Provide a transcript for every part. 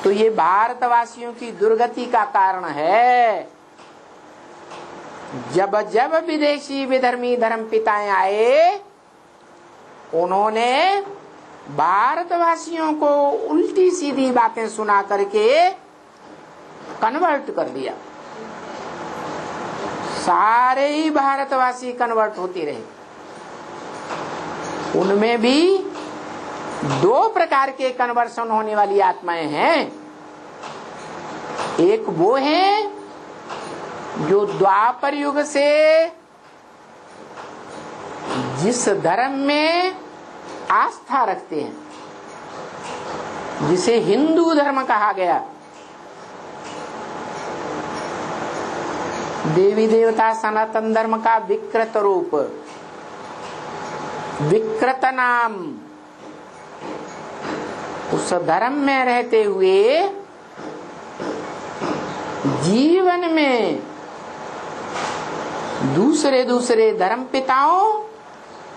तो ये भारतवासियों की दुर्गति का कारण है। जब जब विदेशी विधर्मी धर्म पिताएं आए, उन्होंने भारतवासियों को उल्टी सीधी बातें सुना करके कन्वर्ट कर दिया। सारे ही भारतवासी कन्वर्ट होते रहे। उनमें भी दो प्रकार के कन्वर्सन होने वाली आत्माएं हैं। एक वो है जो द्वापर युग से जिस धर्म में आस्था रखते हैं, जिसे हिंदू धर्म कहा गया, देवी देवता सनातन धर्म का विकृत रूप, विकृत नाम, उस धर्म में रहते हुए जीवन में दूसरे धर्म पिताओं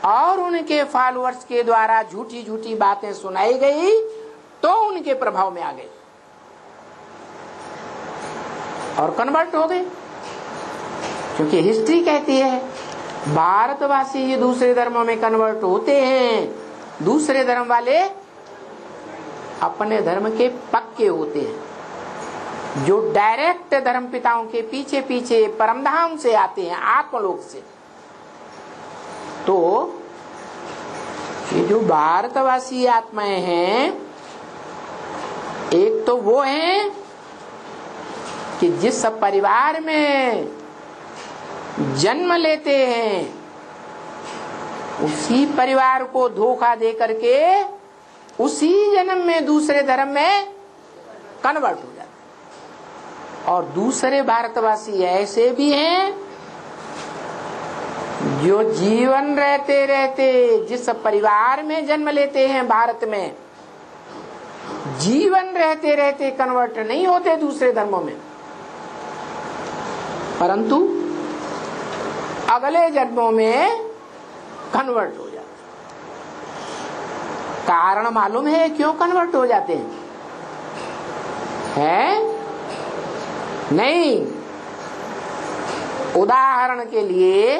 और उनके फॉलोअर्स के द्वारा झूठी झूठी बातें सुनाई गई तो उनके प्रभाव में आ गए और कन्वर्ट हो गए। क्योंकि हिस्ट्री कहती है भारतवासी ये दूसरे धर्मों में कन्वर्ट होते हैं, दूसरे धर्म वाले अपने धर्म के पक्के होते हैं, जो डायरेक्ट धर्म पिताओं के पीछे पीछे परमधाम से आते हैं, आत्मलोक से। तो ये जो भारतवासी आत्माएं हैं, एक तो वो हैं कि जिस परिवार में जन्म लेते हैं उसी परिवार को धोखा दे करके उसी जन्म में दूसरे धर्म में कन्वर्ट हो जाते। और दूसरे भारतवासी ऐसे भी हैं जो जीवन रहते रहते जिस परिवार में जन्म लेते हैं भारत में, जीवन रहते रहते कन्वर्ट नहीं होते दूसरे धर्मों में, परंतु अगले जन्मों में कन्वर्ट हो जाते। कारण मालूम है क्यों कन्वर्ट हो जाते हैं? नहीं। उदाहरण के लिए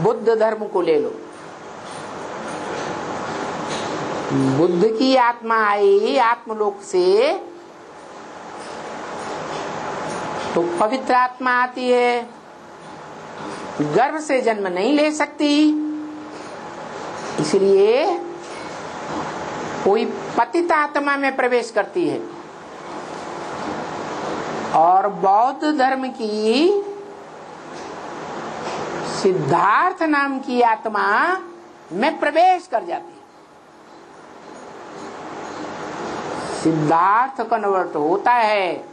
बुद्ध धर्म को ले लो। बुद्ध की आत्मा आई आत्मलोक से तो पवित्र आत्मा आती है, गर्भ से जन्म नहीं ले सकती, इसलिए कोई पतित आत्मा में प्रवेश करती है। और बौद्ध धर्म की सिद्धार्थ नाम की आत्मा में प्रवेश कर जाती है। सिद्धार्थ कन्वर्ट होता है,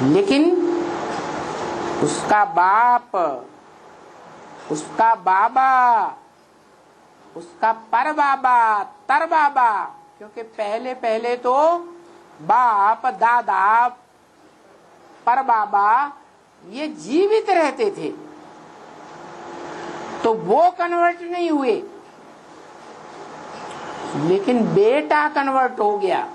लेकिन उसका बाप, उसका बाबा, उसका पर बाबा, तर बाबा, क्योंकि पहले पहले तो बाप, दादा, पर बाबा ये जीवित रहते थे, तो वो कन्वर्ट नहीं हुए, लेकिन बेटा कन्वर्ट हो गया।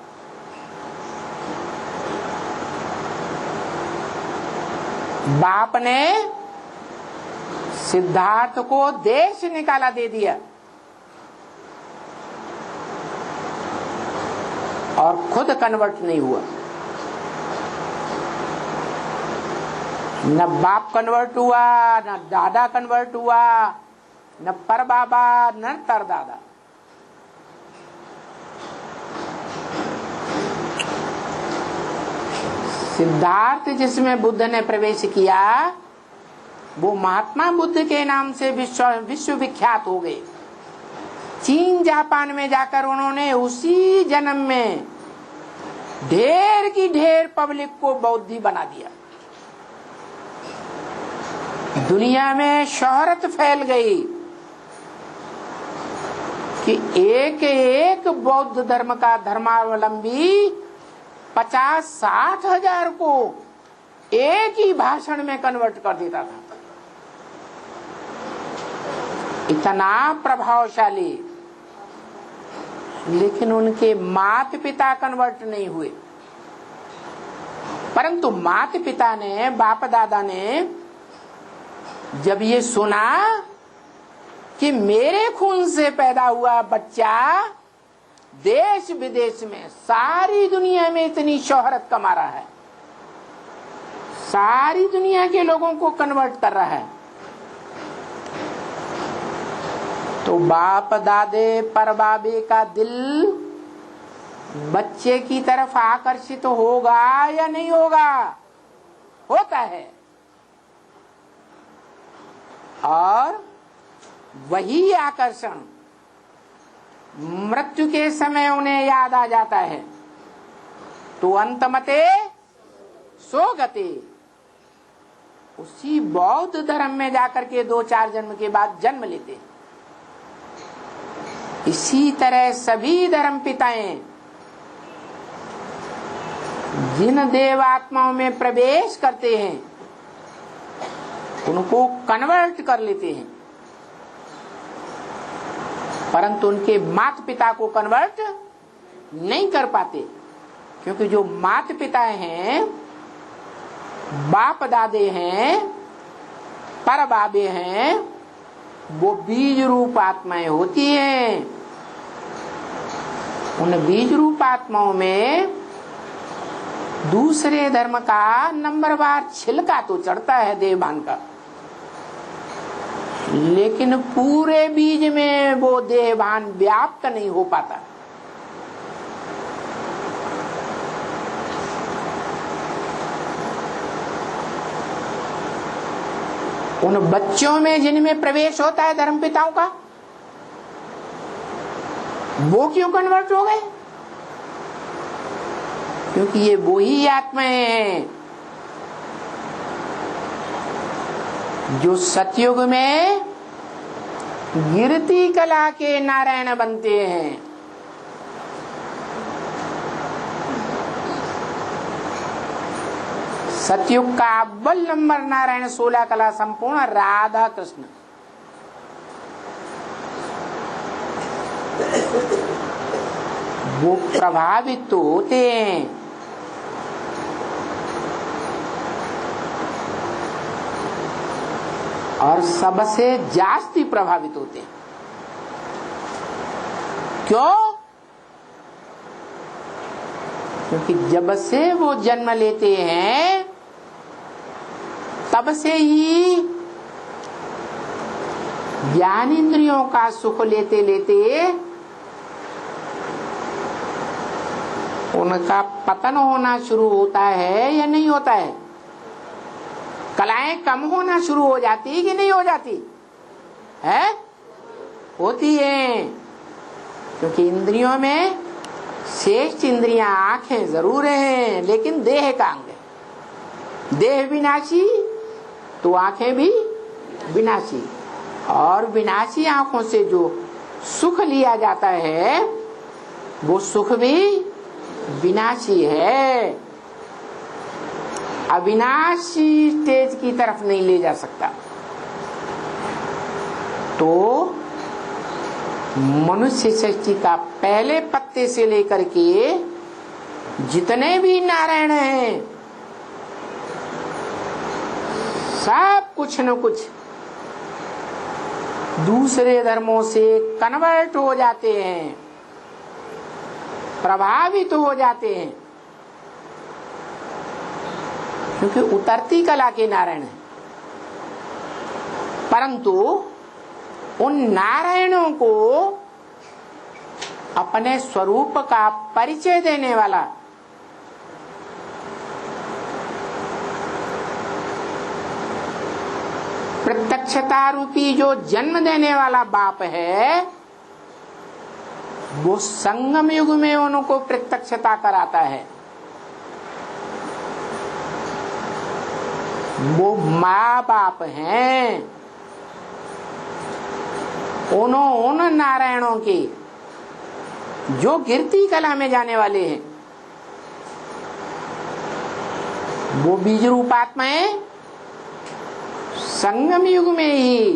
बाप ने सिद्धार्थ को देश निकाला दे दिया और खुद कन्वर्ट नहीं हुआ। न बाप कन्वर्ट हुआ, न दादा कन्वर्ट हुआ, न पर बाबा, न तर दादा। सिद्धार्थ जिसमें बुद्ध ने प्रवेश किया वो महात्मा बुद्ध के नाम से विश्व विख्यात हो गए। चीन जापान में जाकर उन्होंने उसी जन्म में ढेर की ढेर पब्लिक को बौद्धि बना दिया। दुनिया में शोहरत फैल गई कि एक एक बौद्ध धर्म का धर्मावलंबी 50-60 हजार को एक ही भाषण में कन्वर्ट कर देता था। इतना प्रभावशाली लेकिन उनके माता पिता कन्वर्ट नहीं हुए। परंतु माता पिता ने, बाप दादा ने जब ये सुना कि मेरे खून से पैदा हुआ बच्चा देश विदेश में, सारी दुनिया में इतनी शोहरत कमा रहा है, सारी दुनिया के लोगों को कन्वर्ट कर रहा है, तो बाप दादे परबाबे का दिल बच्चे की तरफ आकर्षित होगा या नहीं होगा? होता है। और वही आकर्षण मृत्यु के समय उन्हें याद आ जाता है, तो अंतमते सो गते, उसी बौद्ध धर्म में जाकर के 2-4 जन्म के बाद जन्म लेते हैं। इसी तरह सभी धर्म पिताएं जिन देवात्माओं में प्रवेश करते हैं उनको कन्वर्ट कर लेते हैं, परंतु उनके माता पिता को कन्वर्ट नहीं कर पाते, क्योंकि जो माता पिता हैं, बाप दादे हैं, परबाबे हैं, वो बीज रूप आत्माएं होती हैं। उन बीज रूप आत्माओं में दूसरे धर्म का नंबरवार छिलका तो चढ़ता है देहभान का, लेकिन पूरे बीज में वो देहभान व्याप्त नहीं हो पाता। उन बच्चों में जिनमें प्रवेश होता है धर्म पिताओं का, वो क्यों कन्वर्ट हो गए? क्योंकि ये वो ही आत्माएं हैं जो सतयुग में गिरती कला के नारायण बनते हैं। सतयुग का अव्वल नंबर नारायण 16 कला संपूर्ण राधा कृष्ण। वो प्रभावित तो होते हैं, और सबसे जास्ती प्रभावित होते हैं। क्यों? क्योंकि जब से वो जन्म लेते हैं तब से ही ज्ञान इंद्रियों का सुख लेते लेते उनका पतन होना शुरू होता है या नहीं होता है? कलाएं कम होना शुरू हो जाती है कि नहीं हो जाती है? होती है, क्योंकि इंद्रियों में श्रेष्ठ इंद्रियां आंखें जरूर हैं, लेकिन देह का अंग है। देह विनाशी तो आंखें भी विनाशी, और विनाशी आंखों से जो सुख लिया जाता है वो सुख भी विनाशी है, अविनाशी स्टेज की तरफ नहीं ले जा सकता। तो मनुष्य सृष्टि का पहले पत्ते से लेकर के जितने भी नारायण हैं, सब कुछ न कुछ दूसरे धर्मों से कन्वर्ट हो जाते हैं, प्रभावित हो जाते हैं, क्योंकि उतरती कला के नारायण हैं। परंतु उन नारायणों को अपने स्वरूप का परिचय देने वाला प्रत्यक्षता रूपी जो जन्म देने वाला बाप है, वो संगम युग में उनको प्रत्यक्षता कराता है। वो माँ बाप हैं उन नारायणों के जो गिरती कला में जाने वाले हैं। वो बीज रूप आत्माएं संगम युग में ही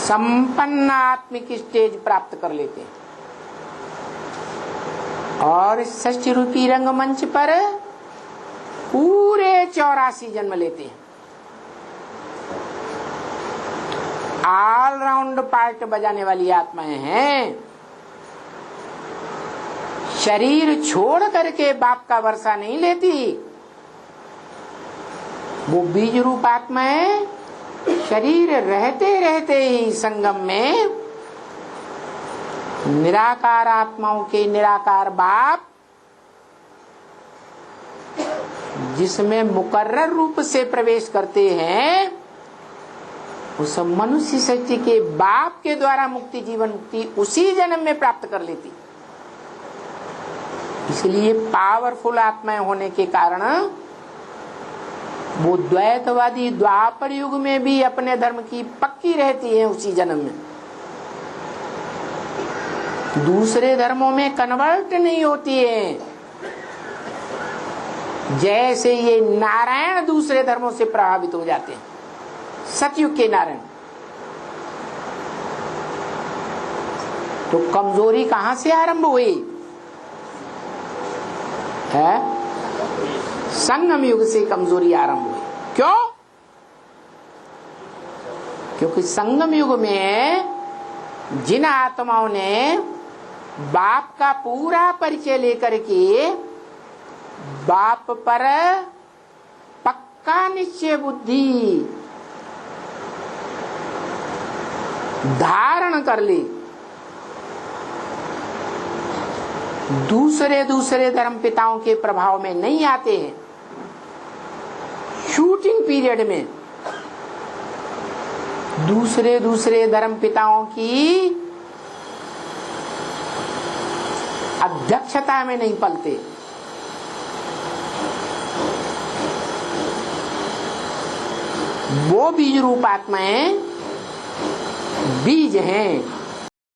संपन्न आत्मिक स्टेज प्राप्त कर लेते हैं और इस षष्ठी रूपी रंगमंच पर पूरे 84 जन्म लेते हैं। ऑलराउंड पार्ट बजाने वाली आत्माएं हैं। शरीर छोड़ करके बाप का वर्षा नहीं लेती। वो बीज रूप आत्माएं शरीर रहते रहते ही संगम में निराकार आत्माओं के निराकार बाप, जिसमें मुकर्रर रूप से प्रवेश करते हैं, उस मनुष्य शक्ति के बाप के द्वारा मुक्ति जीवन मुक्ति उसी जन्म में प्राप्त कर लेती। इसलिए पावरफुल आत्माएं होने के कारण वो द्वैतवादी द्वापर युग में भी अपने धर्म की पक्की रहती है उसी जन्म में। दूसरे धर्मों में कन्वर्ट नहीं होती है। जैसे ये नारायण दूसरे धर्मों से प्रभावित हो जाते हैं, सतयुग के नारायण। तो कमजोरी कहां से आरंभ हुई है? संगम युग से कमजोरी आरंभ हुई। क्यों? क्योंकि संगम युग में जिन आत्माओं ने बाप का पूरा परिचय लेकर के बाप पर पक्का निश्चय बुद्धि धारण कर ली, दूसरे धर्म पिताओं के प्रभाव में नहीं आते हैं। शूटिंग पीरियड में दूसरे धर्म पिताओं की अध्यक्षता में नहीं पलते। वो बीज रूप आत्माएं बीज हैं